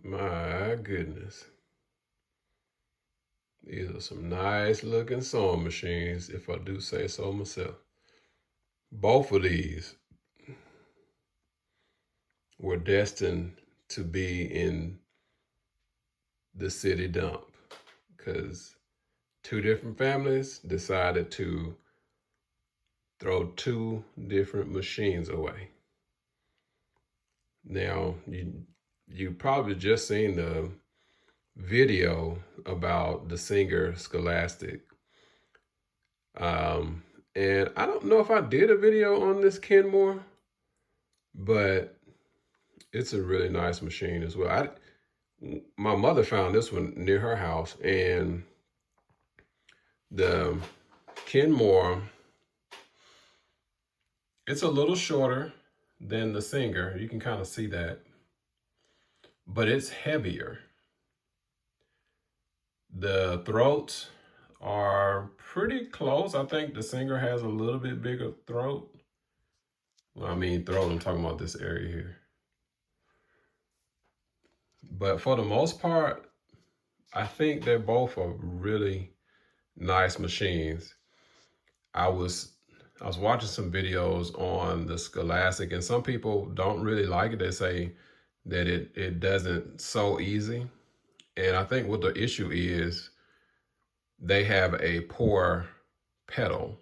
My goodness. These are some nice looking sewing machines, if I do say so myself. Both of these were destined to be in the city dump because two different families decided to throw two different machines away. Now, you probably just seen the video about the singer Scholastic. And I don't know if I did a video on this Kenmore, but it's a really nice machine as well. My mother found this one near her house, and the Kenmore, it's a little shorter than the Singer. You can kind of see that, but it's heavier. The throats are pretty close. I think the Singer has a little bit bigger throat. Well, I mean throat, I'm talking about this area here. But for the most part, I think they're both are really nice machines. I was watching some videos on the Scholastic, and some people don't really like it. They say that it doesn't sew easy. And I think what the issue is, they have a poor pedal.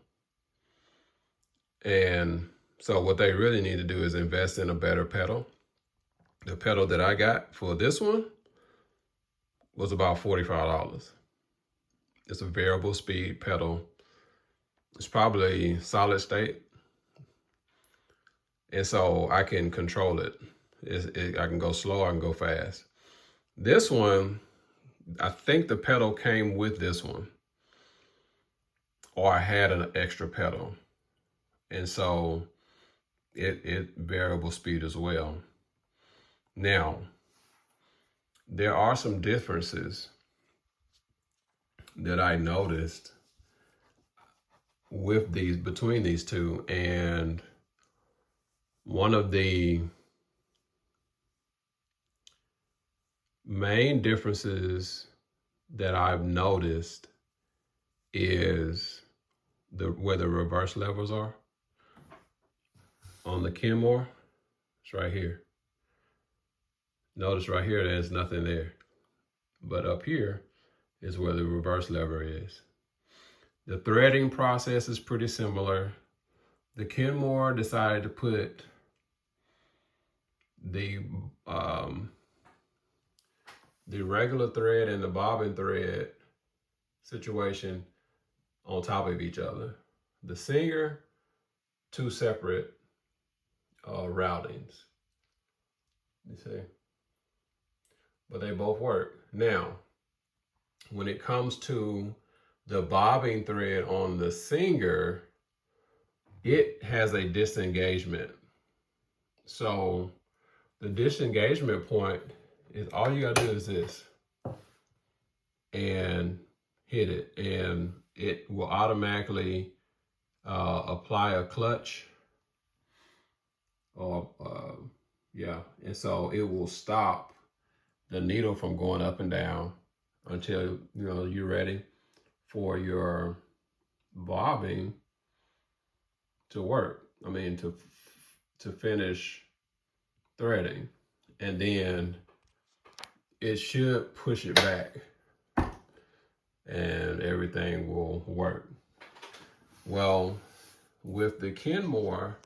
And so what they really need to do is invest in a better pedal. The pedal that I got for this one was about $45. It's a variable speed pedal. It's probably solid state. And so I can control it. I can go slow, I can go fast. This one, I think the pedal came with this one, or I had an extra pedal. And so it variable speed as well. Now, there are some differences that I noticed with these, between these two. And one of the main differences that I've noticed is where the reverse levers are. On the Kenmore, it's right here. Notice right here, there's nothing there. But up here is where the reverse lever is. The threading process is pretty similar. The Kenmore decided to put the regular thread and the bobbin thread situation on top of each other. The Singer, two separate routings. You see? But they both work. Now, when it comes to the bobbing thread on the Singer, it has a disengagement. So the disengagement point is, all you gotta do is this and hit it, and it will automatically apply a clutch. And so it will stop the needle from going up and down until you're ready for your bobbing to work. I mean, to finish threading, and then it should push it back and everything will work. Well, with the Kenmore,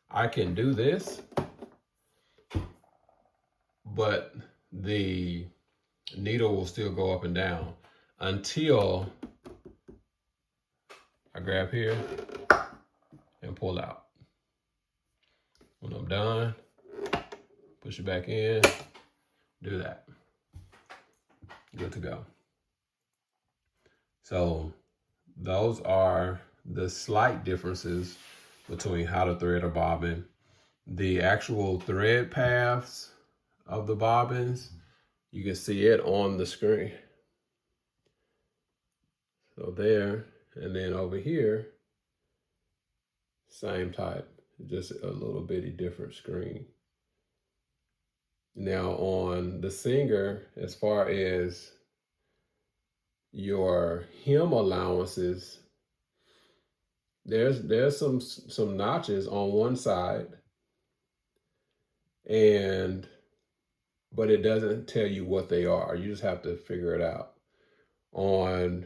I can do this, but the needle will still go up and down until I grab here and pull out. When I'm done, push it back in, do that. Good to go. So those are the slight differences between how to thread a bobbin. The actual thread paths of the bobbins, you can see it on the screen. So there, and then over here, same type, just a little bitty different screen. Now on the Singer, as far as your hem allowances, there's some notches on one side, and but it doesn't tell you what they are. You just have to figure it out. On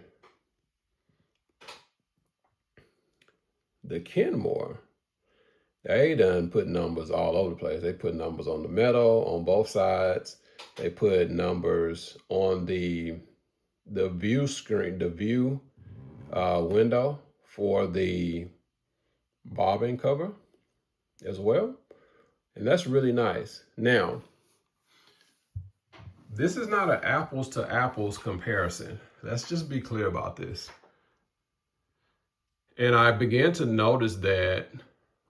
the Kenmore, they done put numbers all over the place. They put numbers on the metal on both sides. They put numbers on the view screen, the view window for the bobbin cover as well. And that's really nice. Now, this is not an apples to apples comparison. Let's just be clear about this. And I began to notice that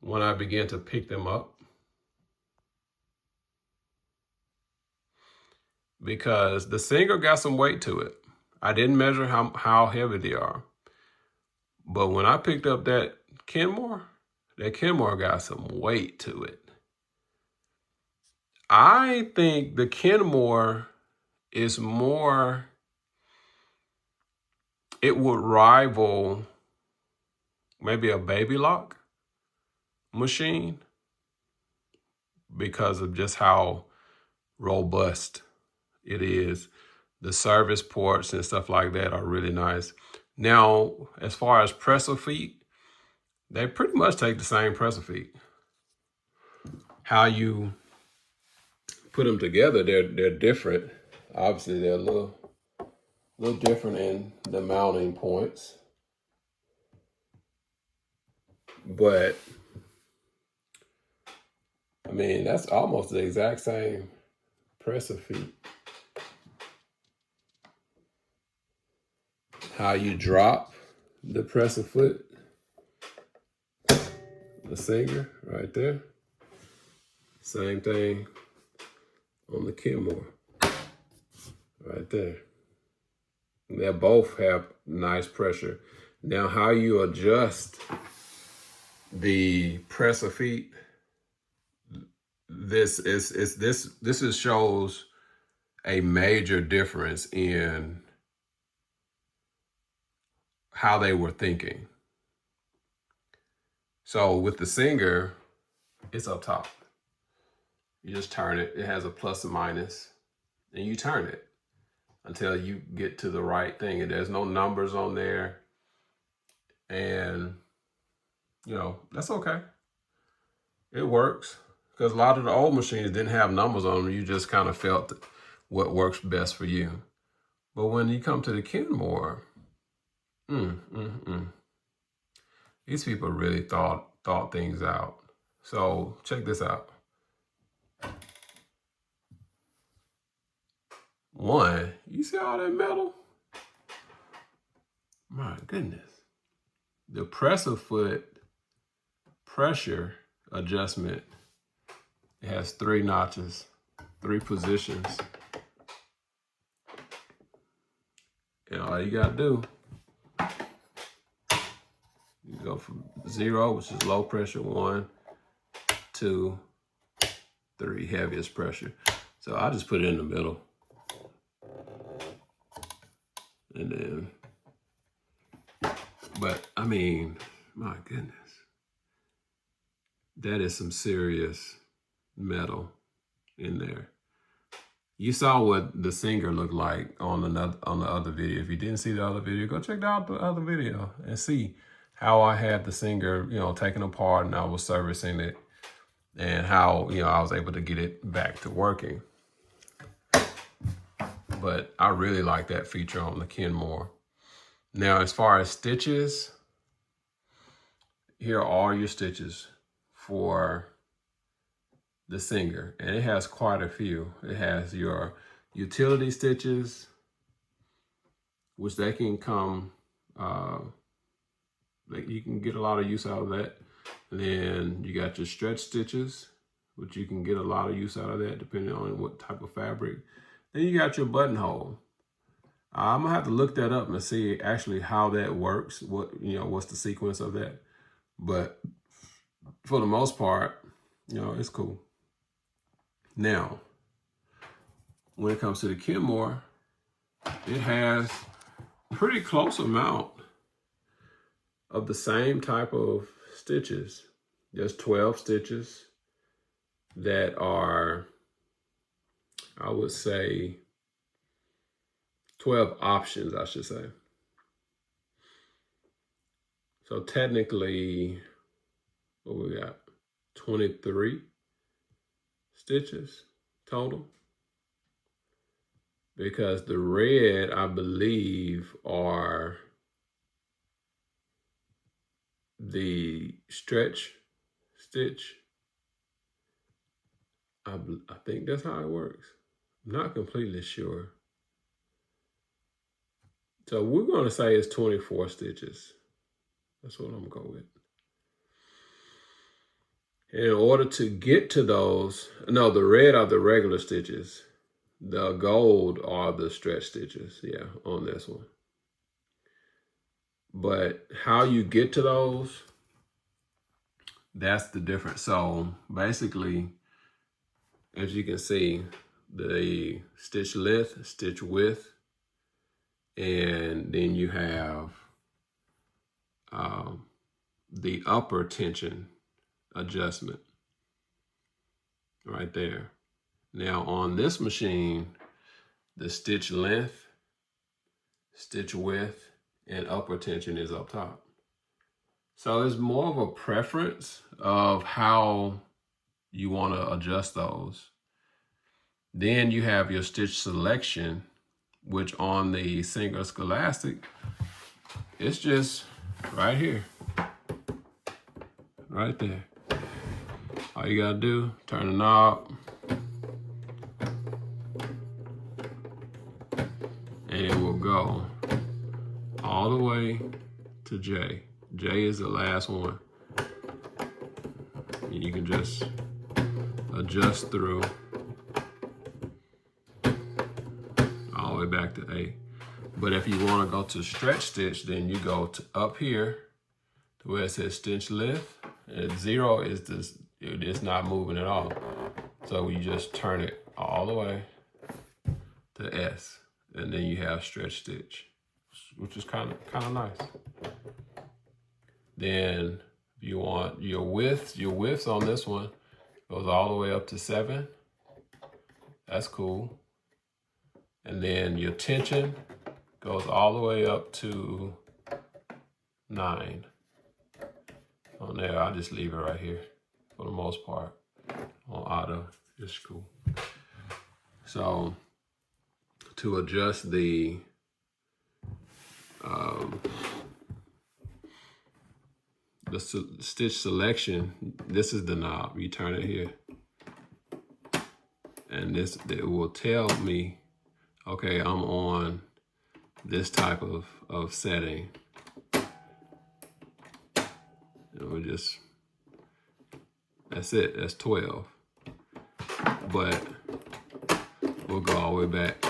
when I began to pick them up, because the Singer got some weight to it. I didn't measure how heavy they are. But when I picked up that Kenmore got some weight to it. I think the Kenmore is more, it would rival maybe a baby lock machine because of just how robust it is. The service ports and stuff like that are really nice. Now, as far as presser feet, they pretty much take the same presser feet. How you put them together, they're different. Obviously, they're a little different in the mounting points. But, I mean, that's almost the exact same presser feet. How you drop the presser foot, the Singer right there. Same thing on the Kenmore right there. They both have nice pressure. Now, how you adjust the presser feet, this shows a major difference in how they were thinking. So with the Singer, it's up top. You just turn it. It has a plus and minus, and you turn it until you get to the right thing. And there's no numbers on there. And, you know, that's okay. It works. Because a lot of the old machines didn't have numbers on them. You just kind of felt what works best for you. But when you come to the Kenmore, these people really thought things out. So check this out. One, you see all that metal? My goodness. The presser foot pressure adjustment, it has 3 notches, 3 positions. And all you gotta do, you go from 0, which is low pressure, 1, 2, 3, heaviest pressure. So I just put it in the middle. And then, but I mean, my goodness, that is some serious metal in there. You saw what the Singer looked like on the other video. If you didn't see the other video, go check out the other video and see how I had the Singer, you know, taken apart and I was servicing it, and how, you know, I was able to get it back to working. But I really like that feature on the Kenmore. Now, as far as stitches, here are all your stitches for the Singer, and it has quite a few. It has your utility stitches, which they can come, you can get a lot of use out of that. And then you got your stretch stitches, which you can get a lot of use out of that depending on what type of fabric. Then you got your buttonhole. I'm gonna have to look that up and see actually how that works. What's the sequence of that? But for the most part, you know, it's cool. Now, when it comes to the Kenmore, it has pretty close amount of the same type of stitches. There's 12 stitches that are, I would say, 12 options, I should say. So technically, what we got? 23 stitches total. Because the red, I believe, are the stretch stitch. I think that's how it works. I'm not completely sure. So we're going to say it's 24 stitches. That's what I'm going to go with. In order to get to those, no, the red are the regular stitches. The gold are the stretch stitches, yeah, on this one. But how you get to those, that's the difference. So basically, as you can see, the stitch length, stitch width, and then you have the upper tension adjustment right there. Now on this machine, the stitch length, stitch width, and upper tension is up top. So it's more of a preference of how you want to adjust those. Then you have your stitch selection, which on the Singer Scholastic, it's just right here, right there. All you gotta do, turn the knob, and it will go all the way to J. J is the last one. And you can just adjust through all the way back to A. But if you want to go to stretch stitch, then you go to up here to where it says stitch length. And 0 is this, it's not moving at all. So you just turn it all the way to S, and then you have stretch stitch, which is kind of nice. Then if you want your widths on this one goes all the way up to 7. That's cool. And then your tension goes all the way up to 9. On there, I'll just leave it right here for the most part. On auto, it's cool. So to adjust the stitch selection, this is the knob. You turn it here, and it will tell me, okay, I'm on this type of setting. And we just, that's it, that's 12. But we'll go all the way back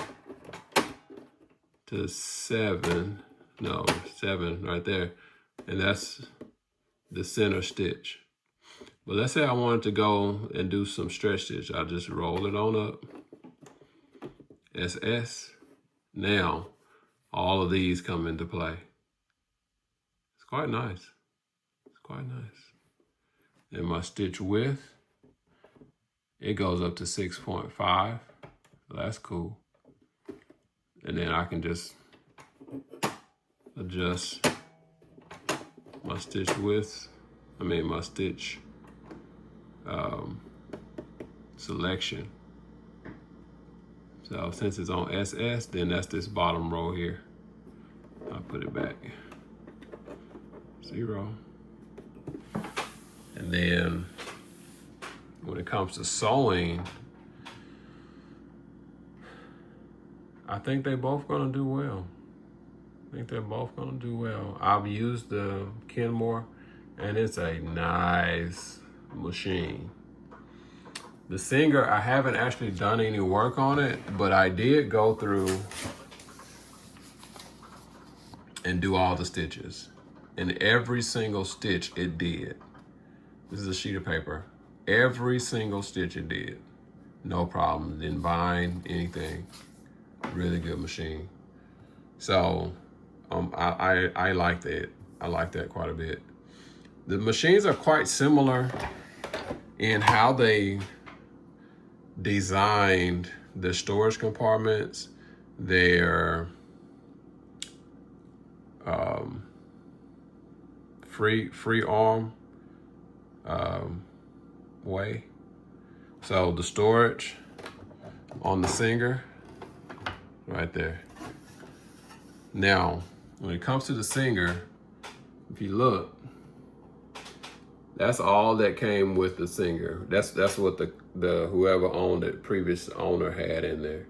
to 7, no, 7 right there. And that's the center stitch. But let's say I wanted to go and do some stretch stitch. I just roll it on up, SS. Now, all of these come into play. It's quite nice. It's quite nice. And my stitch width, it goes up to 6.5. So that's cool. And then I can just adjust my stitch width, my stitch selection. So since it's on SS, then that's this bottom row here. I'll put it back. 0. And then when it comes to sewing, I think they're both gonna do well. I think they're both gonna do well. I've used the Kenmore, and it's a nice machine. The Singer, I haven't actually done any work on it, but I did go through and do all the stitches. And every single stitch it did. This is a sheet of paper. Every single stitch it did. no problem. Didn't bind anything. Really good machine. So I like that. I like that quite a bit. The machines are quite similar in how they designed the storage compartments. Their free arm way. So the storage on the Singer, right there. Now, when it comes to the Singer, if you look, that's all that came with the Singer. That's what the whoever owned it, previous owner, had in there.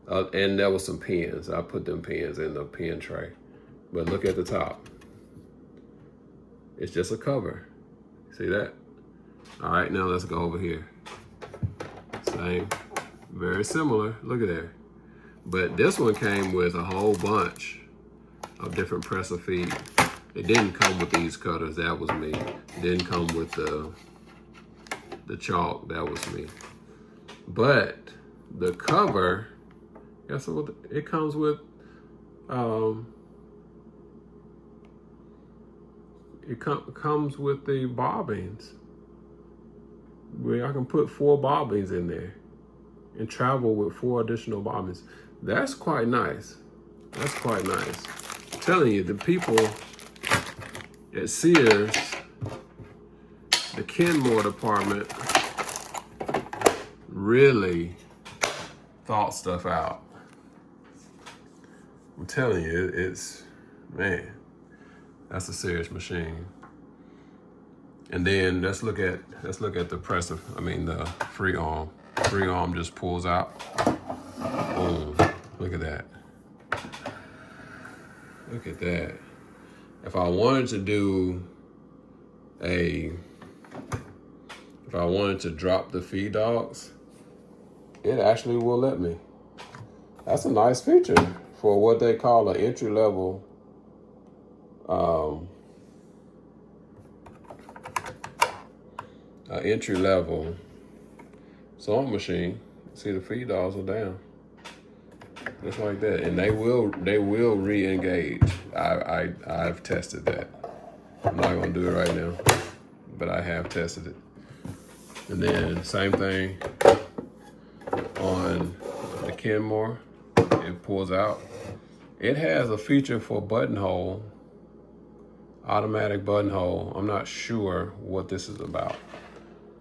And there was some pins. I put them pins in the pin tray. But look at the top. It's just a cover. See that? All right, now let's go over here. Same, very similar. Look at there. But this one came with a whole bunch of different presser feet. It didn't come with these cutters. That was me. It didn't come with the chalk. That was me. But the cover, guess what? It comes with. It comes with the bobbins. Where I can put 4 bobbins in there and travel with 4 additional bobbins. That's quite nice. That's quite nice. I'm telling you, the people at Sears, the Kenmore department, really thought stuff out. I'm telling you, it's, man, that's a serious machine. And then let's look at the presser. I mean the free arm. Free arm just pulls out. Boom. Look at that. Look at that. If I wanted to drop the feed dogs, it actually will let me. That's a nice feature for what they call an entry level sewing machine. See, the feed dogs are down, just like that, and they will re-engage. I've tested that. I'm not gonna do it right now, but I have tested it. And then same thing on the Kenmore. It pulls out. It has a feature for buttonhole, automatic buttonhole. I'm not sure what this is about.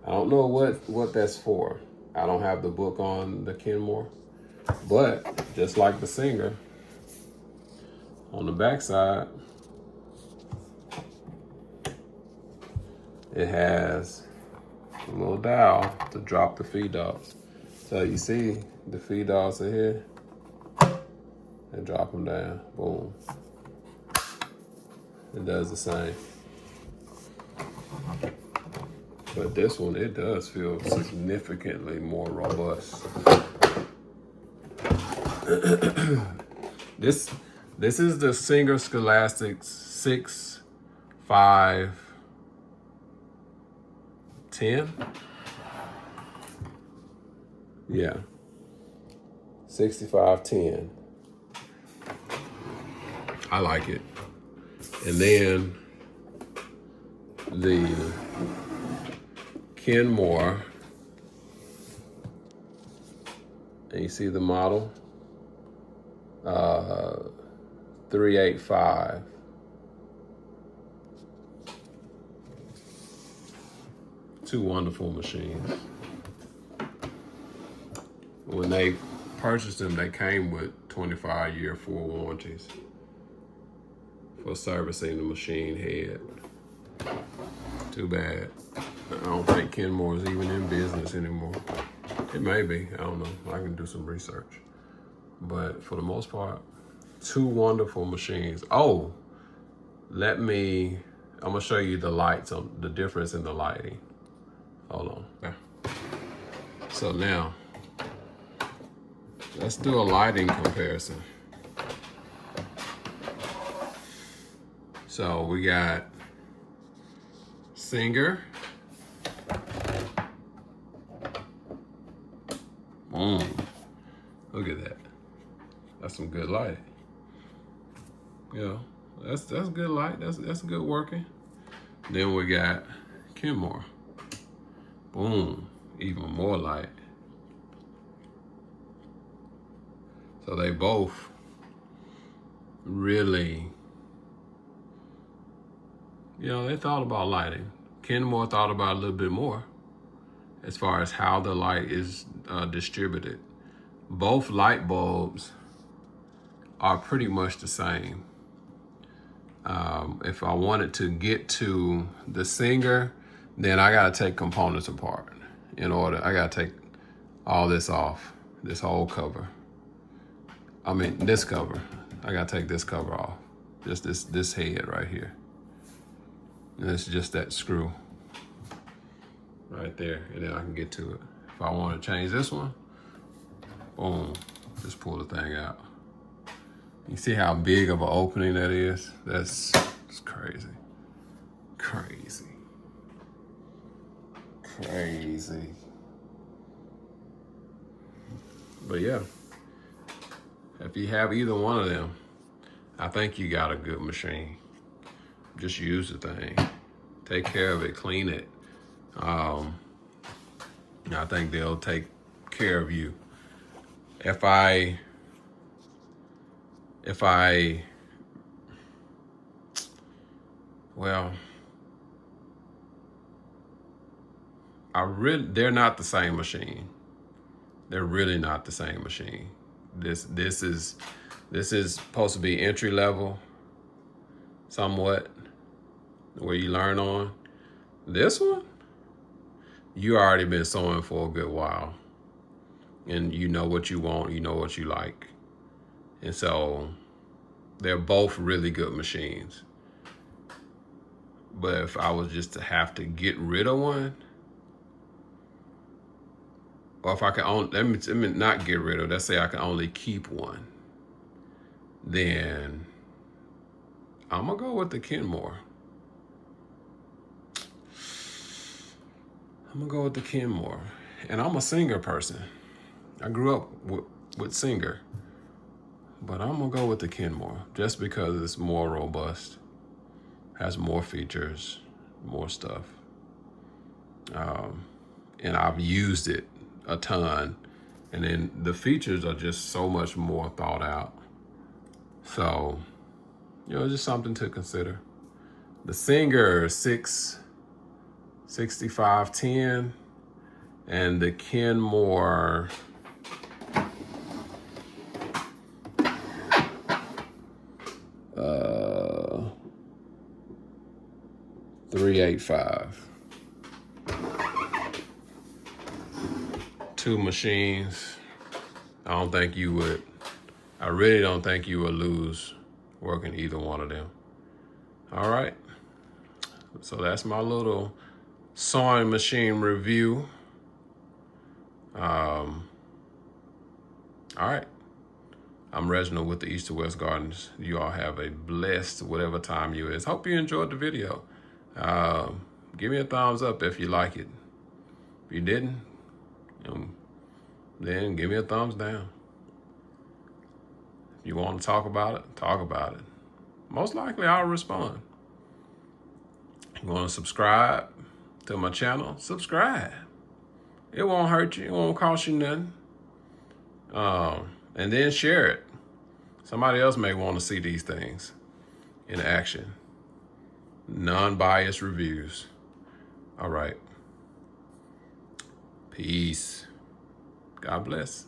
I don't know what that's for. I don't have the book on the Kenmore, but just like the Singer, on the back side, it has a little dial to drop the feed dogs. So you see the feed dogs are here, and drop them down, boom. It does the same. But this one, it does feel significantly more robust. This is the Singer Scholastic 6510. Yeah, 6510. I like it. And then the Kenmore, and you see the model, 385. Two wonderful machines. When they purchased them, they came with 25-year full warranties for servicing the machine head. Too bad. I don't think Kenmore is even in business anymore. It may be, I don't know. I can do some research. But for the most part, two wonderful machines. Oh, I'm gonna show you the lights, the difference in the lighting. Hold on. Yeah. So now, let's do a lighting comparison. So we got Singer, Boom. Look at that. That's some good light. You know, that's good light. That's good working. Then we got Kenmore. Boom. Even more light. So they both really, you know, they thought about lighting. Kenmore thought about a little bit more as far as how the light is distributed. Both light bulbs are pretty much the same. If I wanted to get to the Singer, then I gotta take components apart. I gotta take all this off, this whole cover. I mean, this cover. I gotta take this cover off. Just this head right here. And it's just that screw right there, and then I can get to it. If I want to change this one, boom, just pull the thing out. You see how big of an opening that is? That's crazy. Crazy. Crazy. But yeah, if you have either one of them, I think you got a good machine. Just use the thing. Take care of it, clean it. I think they'll take care of you. If I they're not the same machine. They're really not the same machine. This is supposed to be entry level, somewhat, where you learn on. This one, you already been sewing for a good while, and you know what you want, you know what you like, and so they're both really good machines. But if I was just to have to get rid of one, or if I can only, let me not get rid of, let's say I can only keep one, then I'm gonna go with the Kenmore. And I'm a Singer person. I grew up with Singer, but I'm gonna go with the Kenmore just because it's more robust, has more features, more stuff. And I've used it a ton, and then the features are just so much more thought out. So, you know, just something to consider. The Singer 6510 and the Kenmore 385. Two machines. I really don't think you would lose working either one of them. All right. So that's my little sewing machine review. All right. I'm Reginald with the East to West Gardens. You all have a blessed whatever time you is. Hope you enjoyed the video. Give me a thumbs up if you like it. If you didn't, then give me a thumbs down. If you want to talk about it, talk about it. Most likely I'll respond. You want to subscribe to my channel? Subscribe. It won't hurt you. It won't cost you nothing. And then share it. Somebody else may want to see these things in action. Non-biased reviews. All right. Peace. God bless.